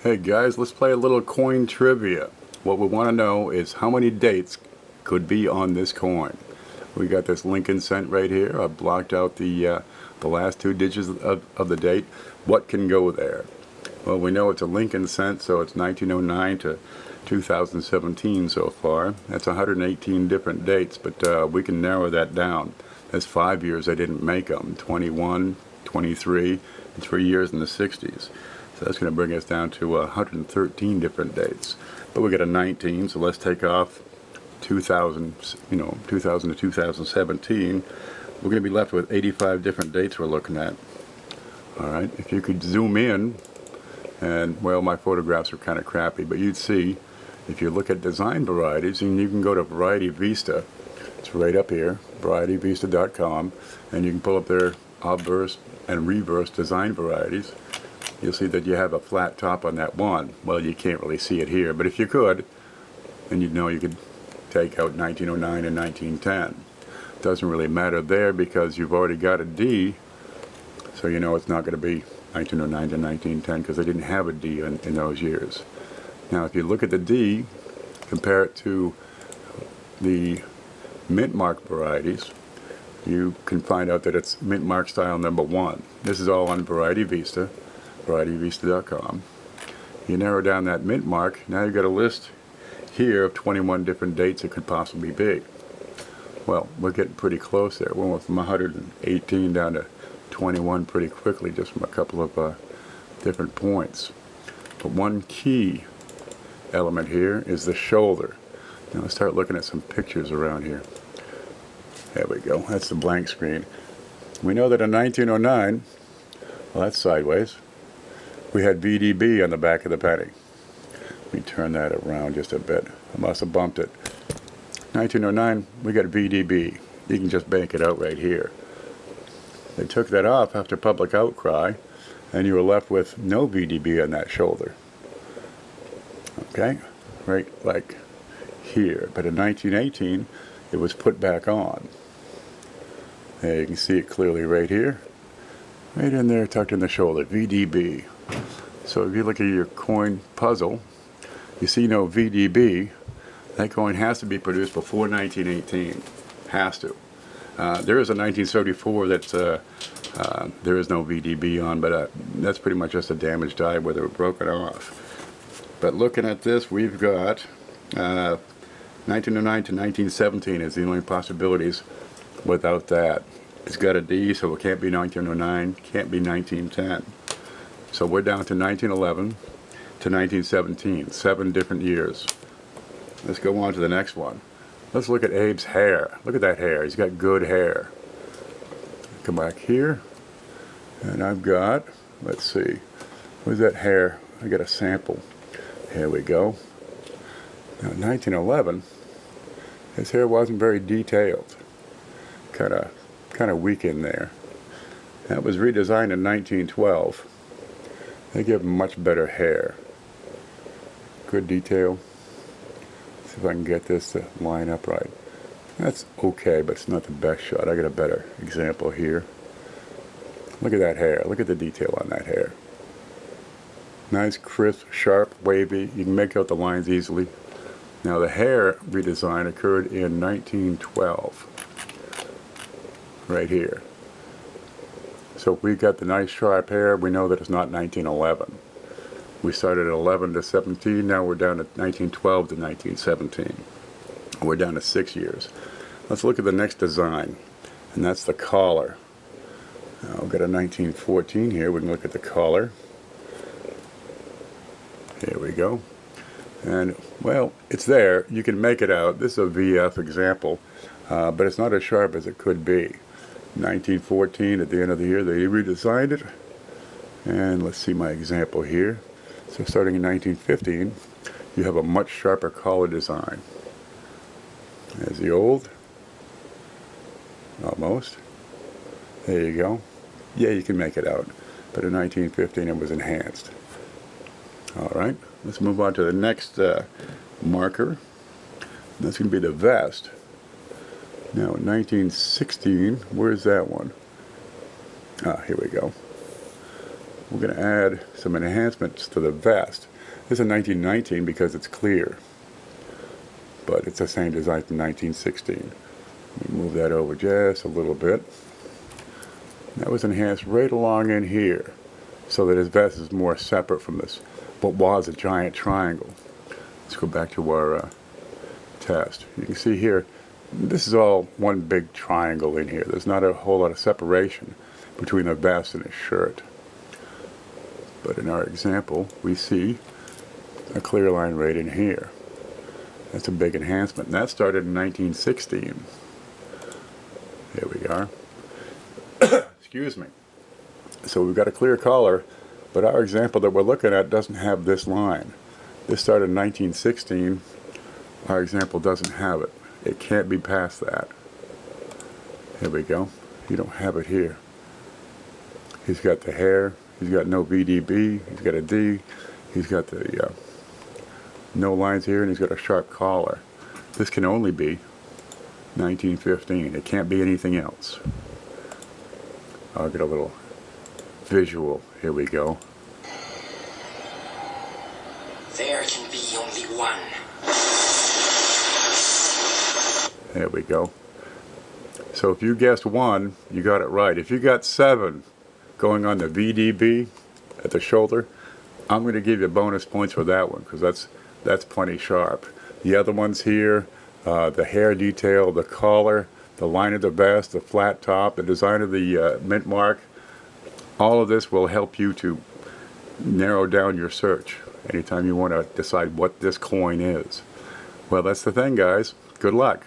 Hey guys, let's play a little coin trivia. What we want to know is how many dates could be on this coin. We got this Lincoln cent right here. I've blocked out the last two digits of the date. What can go there? Well, we know it's a Lincoln cent, so it's 1909 to 2017 so far. That's 118 different dates, but we can narrow that down. That's 5 years I didn't make them, 21, 23, and 3 years in the 60s. So that's going to bring us down to 113 different dates. But we got a 19, so let's take off 2000, 2000 to 2017. We're going to be left with 85 different dates we're looking at. All right, if you could zoom in, and well, my photographs are kind of crappy, but you'd see, if you look at design varieties, and you can go to Variety Vista, it's right up here, varietyvista.com, and you can pull up their obverse and reverse design varieties. You'll see that you have a flat top on that one. Well, you can't really see it here, but if you could, then you'd know you could take out 1909 and 1910. Doesn't really matter there because you've already got a D, so you know it's not going to be 1909 to 1910 because they didn't have a D in those years. Now, if you look at the D, compare it to the mint mark varieties, you can find out that it's mint mark style number 1. This is all on Variety Vista. varietyvista.com. You narrow down that mint mark, now you've got a list here of 21 different dates it could possibly be. Well, we're getting pretty close there. We went from 118 down to 21 pretty quickly just from a couple of different points. But one key element here is the shoulder. Now let's start looking at some pictures around here. There we go. That's the blank screen. We know that in 1909, well, that's sideways, we had VDB on the back of the penny. Let me turn that around just a bit. I must have bumped it. 1909, we got VDB. You can just bank it out right here. They took that off after public outcry, and you were left with no VDB on that shoulder. Okay, right like here. But in 1918, it was put back on. There you can see it clearly right here. Right in there, tucked in the shoulder, VDB. So if you look at your coin puzzle, you see no VDB. That coin has to be produced before 1918. Has to. There is a 1974 that there is no VDB on, but that's pretty much just a damaged die where they were broken off. But looking at this, we've got 1909 to 1917 is the only possibilities without that. It's got a D, so it can't be 1909, can't be 1910. So we're down to 1911 to 1917, 7 different years. Let's go on to the next one. Let's look at Abe's hair. Look at that hair. He's got good hair. Come back here, and I've got, let's see, where's that hair? I got a sample. Here we go. Now, 1911, his hair wasn't very detailed. Kind of weak in there. That was redesigned in 1912. They give him much better hair. Good detail. See if I can get this to line up right. That's okay, but it's not the best shot. I got a better example here. Look at that hair. Look at the detail on that hair. Nice, crisp, sharp, wavy. You can make out the lines easily. Now the hair redesign occurred in 1912. Right here. So if we've got the nice sharp hair, we know that it's not 1911. We started at 11 to 17, now we're down to 1912 to 1917. We're down to 6 years. Let's look at the next design, and that's the collar. Now, we've got a 1914 here. We can look at the collar. Here we go. And, well, it's there. You can make it out. This is a VF example, but it's not as sharp as it could be. 1914, at the end of the year, they redesigned it. And let's see my example here. So starting in 1915, you have a much sharper collar design. There's the old. Almost. There you go. Yeah, you can make it out. But in 1915, it was enhanced. All right, let's move on to the next marker. That's going to be the vest. Now, in 1916, where's that one? Ah, here we go. we're going to add some enhancements to the vest. This is 1919 because it's clear, but it's the same design from 1916. Let me move that over just a little bit. That was enhanced right along in here, so that his vest is more separate from this, what was a giant triangle. Let's go back to our test. You can see here, this is all one big triangle in here. There's not a whole lot of separation between the vest and his shirt. But in our example, we see a clear line right in here. That's a big enhancement. And that started in 1916. Here we are. Excuse me. So we've got a clear collar, but our example that we're looking at doesn't have this line. This started in 1916. Our example doesn't have it. It can't be past that. Here we go. You don't have it here. He's got the hair. He's got no VDB. He's got a D. He's got the no lines here, and he's got a sharp collar. This can only be 1915. It can't be anything else. I'll get a little visual. Here we go. There can be only one. There we go. So if you guessed 1, you got it right. If you got 7 going on the VDB at the shoulder, I'm going to give you bonus points for that one, because that's plenty sharp. The other ones here, the hair detail, the collar, the line of the vest, the flat top, the design of the mint mark, all of this will help you to narrow down your search anytime you want to decide what this coin is. Well, that's the thing, guys. Good luck.